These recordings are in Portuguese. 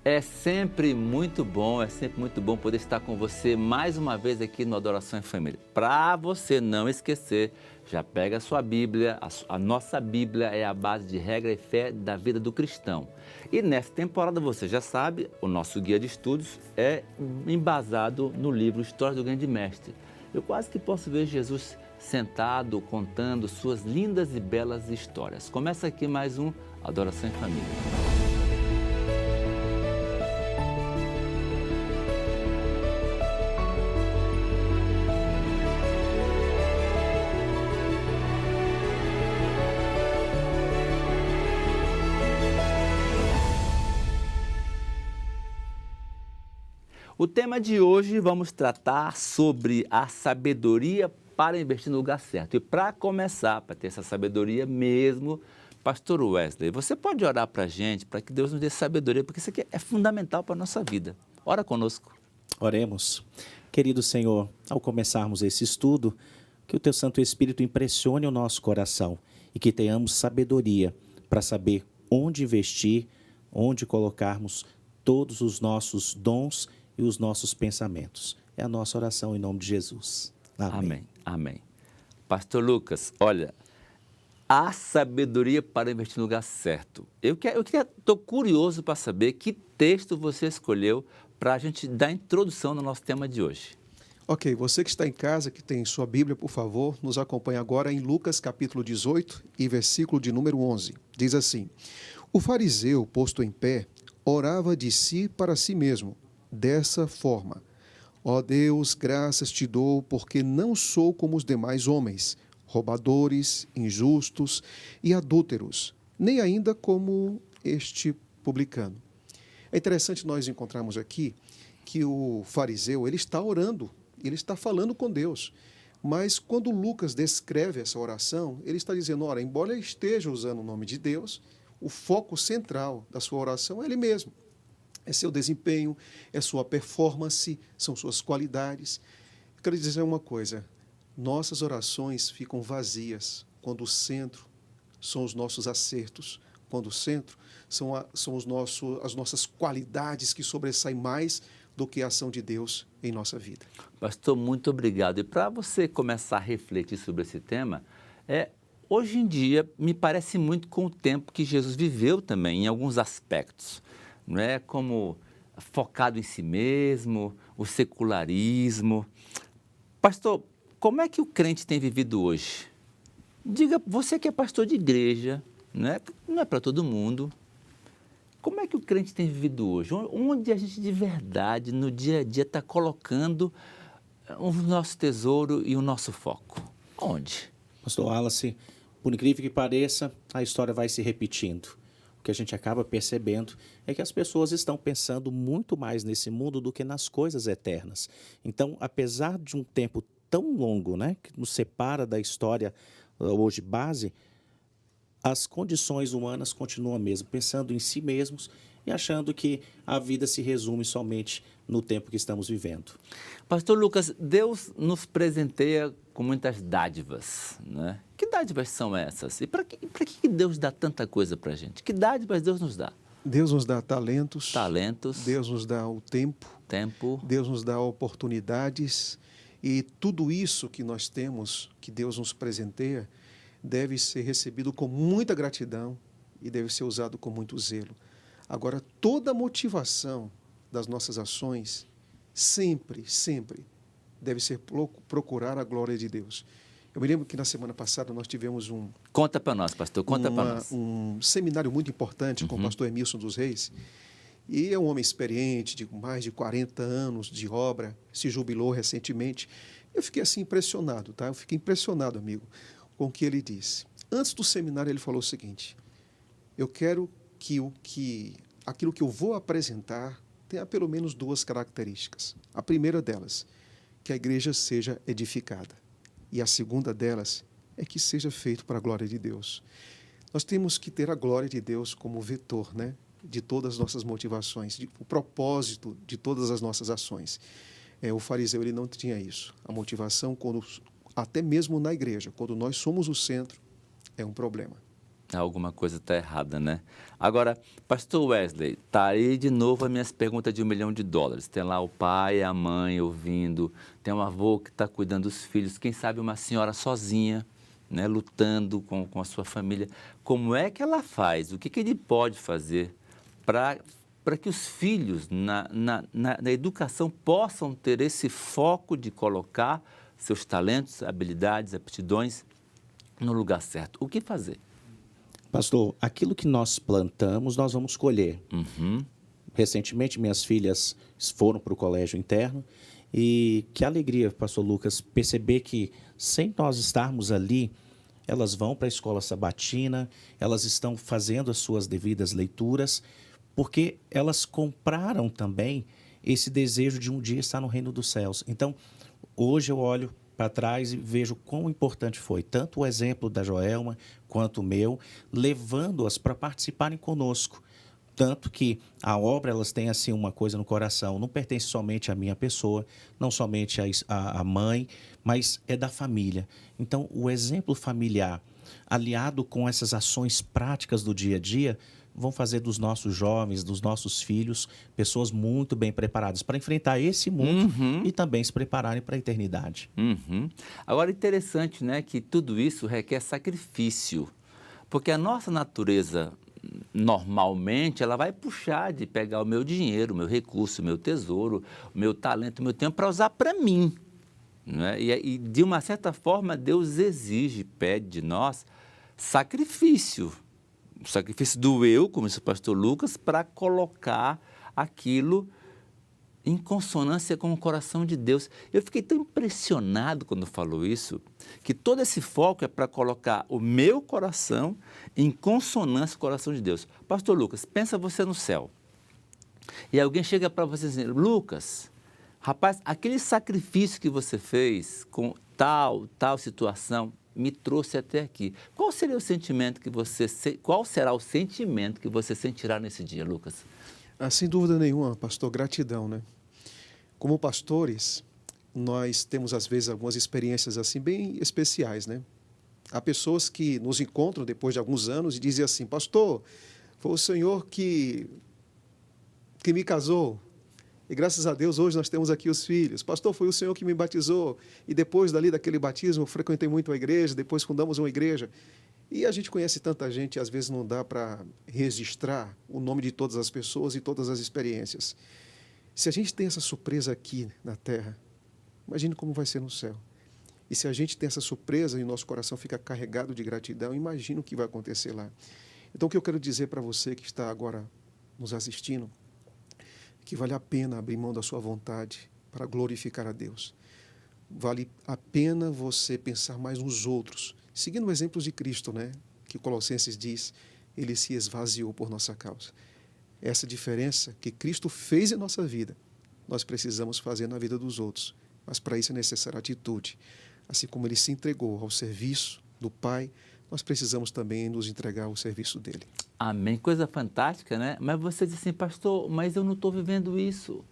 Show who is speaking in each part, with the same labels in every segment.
Speaker 1: É sempre muito bom poder estar com você mais uma vez aqui no Adoração em Família. Para você não esquecer, já pega a sua Bíblia, a nossa Bíblia é a base de regra e fé da vida do cristão. E nessa temporada, você já sabe, o nosso guia de estudos é embasado no livro História do Grande Mestre. Eu quase que posso ver Jesus sentado, contando suas lindas e belas histórias. Começa aqui mais um Adoração em Família. O tema de hoje vamos tratar sobre a sabedoria para investir no lugar certo. E para começar, para ter essa sabedoria mesmo, Pastor Wesley, você pode orar para a gente, para que Deus nos dê sabedoria, porque isso aqui é fundamental para a nossa vida. Ora conosco.
Speaker 2: Oremos. Querido Senhor, ao começarmos esse estudo, que o Teu Santo Espírito impressione o nosso coração e que tenhamos sabedoria para saber onde investir, onde colocarmos todos os nossos dons e os nossos pensamentos. É a nossa oração em nome de Jesus. Amém.
Speaker 1: Amém. Amém. Pastor Lucas, olha, a sabedoria para investir no lugar certo. Estou curioso para saber que texto você escolheu para a gente dar introdução no nosso tema de hoje.
Speaker 3: Ok, você que está em casa, que tem sua Bíblia, por favor, nos acompanhe agora em Lucas capítulo 18 e versículo de número 11. Diz assim: O fariseu, posto em pé, orava de si para si mesmo, dessa forma: Ó Deus, graças te dou, porque não sou como os demais homens, roubadores, injustos e adúlteros, nem ainda como este publicano. É interessante nós encontrarmos aqui que o fariseu, ele está orando, ele está falando com Deus. Mas quando Lucas descreve essa oração, ele está dizendo, ora, embora ele esteja usando o nome de Deus, o foco central da sua oração é ele mesmo. É seu desempenho, é sua performance, são suas qualidades. Eu quero dizer uma coisa, nossas orações ficam vazias quando o centro são os nossos acertos, quando o centro são as nossas qualidades que sobressaem mais do que a ação de Deus em nossa vida.
Speaker 1: Pastor, muito obrigado. E para você começar a refletir sobre esse tema, hoje em dia me parece muito com o tempo que Jesus viveu também, em alguns aspectos. Não é como focado em si mesmo, o secularismo. Pastor, como é que o crente tem vivido hoje? Diga, você que é pastor de igreja, não é para todo mundo. Como é que o crente tem vivido hoje? Onde a gente de verdade, no dia a dia, está colocando o nosso tesouro e o nosso foco? Onde?
Speaker 2: Pastor Wallace, por incrível que pareça, a história vai se repetindo. O que a gente acaba percebendo é que as pessoas estão pensando muito mais nesse mundo do que nas coisas eternas. Então, apesar de um tempo tão longo, que nos separa da história hoje base, as condições humanas continuam mesmo, pensando em si mesmos e achando que a vida se resume somente no tempo que estamos vivendo.
Speaker 1: Pastor Lucas, Deus nos presenteia com muitas dádivas, né? Que dádivas são essas? E para que Deus dá tanta coisa para a gente? Que dádivas Deus nos dá?
Speaker 3: Deus nos dá talentos.
Speaker 1: Talentos.
Speaker 3: Deus nos dá o tempo. Deus nos dá oportunidades. E tudo isso que nós temos, que Deus nos presenteia, deve ser recebido com muita gratidão e deve ser usado com muito zelo. Agora, toda a motivação das nossas ações sempre deve ser procurar a glória de Deus. Eu me lembro que na semana passada nós tivemos
Speaker 1: Conta para nós, pastor, conta para nós.
Speaker 3: Um seminário muito importante com o pastor Emilson dos Reis. E é um homem experiente, de mais de 40 anos de obra, se jubilou recentemente. Eu fiquei assim impressionado, tá? Eu fiquei impressionado, amigo, com o que ele disse. Antes do seminário, ele falou o seguinte: eu quero que aquilo que eu vou apresentar tenha pelo menos duas características. A primeira delas, que a igreja seja edificada. E a segunda delas é que seja feito para a glória de Deus. Nós temos que ter a glória de Deus como vetor, de todas as nossas motivações, o propósito de todas as nossas ações. O fariseu ele não tinha isso. A motivação, até mesmo na igreja, quando nós somos o centro, é um problema.
Speaker 1: Alguma coisa está errada, né? Agora, pastor Wesley, tá aí de novo as minhas perguntas de US$ 1 milhão. Tem lá o pai, a mãe ouvindo, tem um avô que está cuidando dos filhos, quem sabe uma senhora sozinha, né, lutando com a sua família. Como é que ela faz? O que ele pode fazer para que os filhos na educação possam ter esse foco de colocar seus talentos, habilidades, aptidões no lugar certo? O que fazer?
Speaker 2: Pastor, aquilo que nós plantamos, nós vamos colher.
Speaker 1: Uhum.
Speaker 2: Recentemente, minhas filhas foram para o colégio interno e que alegria, pastor Lucas, perceber que sem nós estarmos ali, elas vão para a escola sabatina, elas estão fazendo as suas devidas leituras, porque elas compraram também esse desejo de um dia estar no reino dos céus. Então, hoje eu olho para trás e vejo quão importante foi, tanto o exemplo da Joelma quanto o meu, levando-as para participarem conosco. Tanto que a obra, elas têm assim uma coisa no coração, não pertence somente à minha pessoa, não somente à mãe, mas é da família. Então, o exemplo familiar, aliado com essas ações práticas do dia a dia, vão fazer dos nossos jovens, dos nossos filhos, pessoas muito bem preparadas para enfrentar esse mundo e também se prepararem para a eternidade.
Speaker 1: Uhum. Agora, interessante, né, que tudo isso requer sacrifício, porque a nossa natureza, normalmente, ela vai puxar de pegar o meu dinheiro, o meu recurso, o meu tesouro, o meu talento, o meu tempo para usar para mim. Né? E, de uma certa forma, Deus exige, pede de nós sacrifício. O sacrifício do eu, como disse o pastor Lucas, para colocar aquilo em consonância com o coração de Deus. Eu fiquei tão impressionado quando falou isso, que todo esse foco é para colocar o meu coração em consonância com o coração de Deus. Pastor Lucas, pensa você no céu. E alguém chega para você e diz, Lucas, rapaz, aquele sacrifício que você fez com tal situação me trouxe até aqui. Qual será o sentimento que você sentirá nesse dia, Lucas?
Speaker 3: Sem dúvida nenhuma, pastor, gratidão, né? Como pastores, nós temos às vezes algumas experiências assim bem especiais, né? Há pessoas que nos encontram depois de alguns anos e dizem assim, pastor, foi o senhor que me casou, e graças a Deus hoje nós temos aqui os filhos. Pastor, foi o senhor que me batizou, e depois daquele batismo eu frequentei muito a igreja, depois fundamos uma igreja. E a gente conhece tanta gente, e às vezes não dá para registrar o nome de todas as pessoas e todas as experiências. Se a gente tem essa surpresa aqui na terra, imagine como vai ser no céu. E se a gente tem essa surpresa e o nosso coração fica carregado de gratidão, imagine o que vai acontecer lá. Então, o que eu quero dizer para você que está agora nos assistindo, que vale a pena abrir mão da sua vontade para glorificar a Deus. Vale a pena você pensar mais nos outros, seguindo o exemplo de Cristo, né? Que Colossenses diz, ele se esvaziou por nossa causa. Essa diferença que Cristo fez em nossa vida, nós precisamos fazer na vida dos outros, mas para isso é necessária atitude. Assim como ele se entregou ao serviço do Pai, nós precisamos também nos entregar ao serviço dele.
Speaker 1: Amém. Coisa fantástica, né? Mas você diz assim, pastor, mas eu não estou vivendo isso.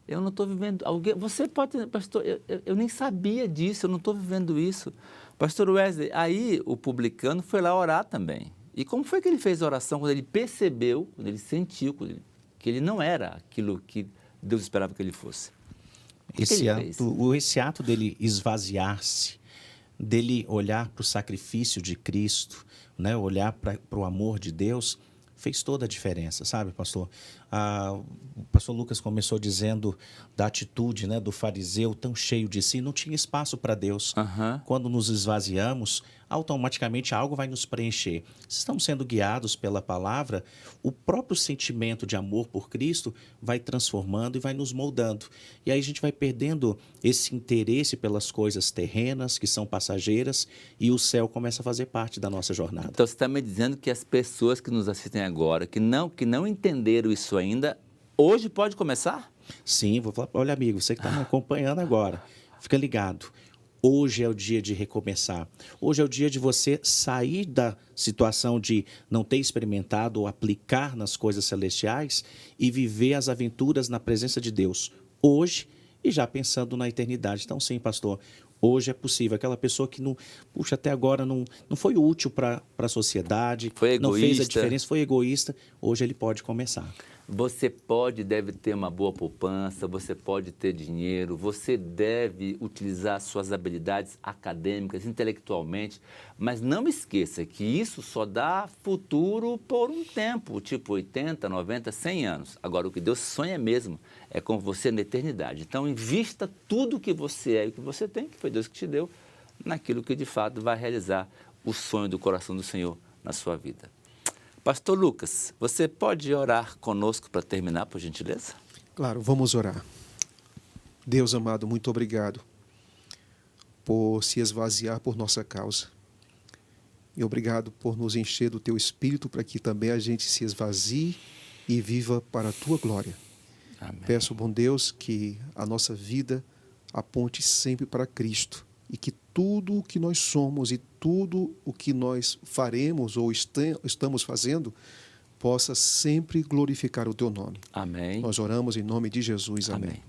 Speaker 1: Eu não estou vivendo... Você pode dizer, pastor, eu nem sabia disso, eu não estou vivendo isso. Pastor Wesley, aí o publicano foi lá orar também. E como foi que ele fez a oração quando ele percebeu, quando ele sentiu que ele não era aquilo que Deus esperava que ele fosse?
Speaker 2: Esse ato dele esvaziar-se, dele olhar para o sacrifício de Cristo, né, olhar para o amor de Deus, fez toda a diferença, sabe, pastor? O pastor Lucas começou dizendo da atitude, né, do fariseu tão cheio de si, não tinha espaço para Deus. Quando nos esvaziamos, automaticamente algo vai nos preencher. Se estamos sendo guiados pela palavra, o próprio sentimento de amor por Cristo vai transformando e vai nos moldando. E aí a gente vai perdendo esse interesse pelas coisas terrenas, que são passageiras, e o céu começa a fazer parte da nossa jornada.
Speaker 1: Então você está me dizendo que as pessoas que nos assistem agora, que não entenderam isso ainda, hoje pode começar?
Speaker 2: Sim, vou falar, olha amigo, você que está me acompanhando agora, fica ligado. Hoje é o dia de recomeçar. Hoje é o dia de você sair da situação de não ter experimentado ou aplicar nas coisas celestiais e viver as aventuras na presença de Deus hoje e já pensando na eternidade. Então, sim, pastor, Hoje é possível. Aquela pessoa que não, puxa, até agora não foi útil para a sociedade,
Speaker 1: Foi
Speaker 2: não fez a
Speaker 1: egoísta.
Speaker 2: diferença, foi egoísta, hoje ele pode começar.
Speaker 1: Você pode e deve ter uma boa poupança, você pode ter dinheiro, você deve utilizar suas habilidades acadêmicas, intelectualmente, mas não esqueça que isso só dá futuro por um tempo, tipo 80, 90, 100 anos. Agora, o que Deus sonha mesmo é com você na eternidade. Então, invista tudo o que você é e o que você tem, que foi Deus que te deu, naquilo que de fato vai realizar o sonho do coração do Senhor na sua vida. Pastor Lucas, você pode orar conosco para terminar, por gentileza?
Speaker 3: Claro, vamos orar. Deus amado, muito obrigado por se esvaziar por nossa causa. E obrigado por nos encher do teu Espírito para que também a gente se esvazie e viva para a tua glória.
Speaker 1: Amém.
Speaker 3: Peço, bom Deus, que a nossa vida aponte sempre para Cristo e que tudo o que nós somos e tudo o que nós faremos ou estamos fazendo possa sempre glorificar o teu nome.
Speaker 1: Amém.
Speaker 3: Nós oramos em nome de Jesus. Amém.
Speaker 1: Amém.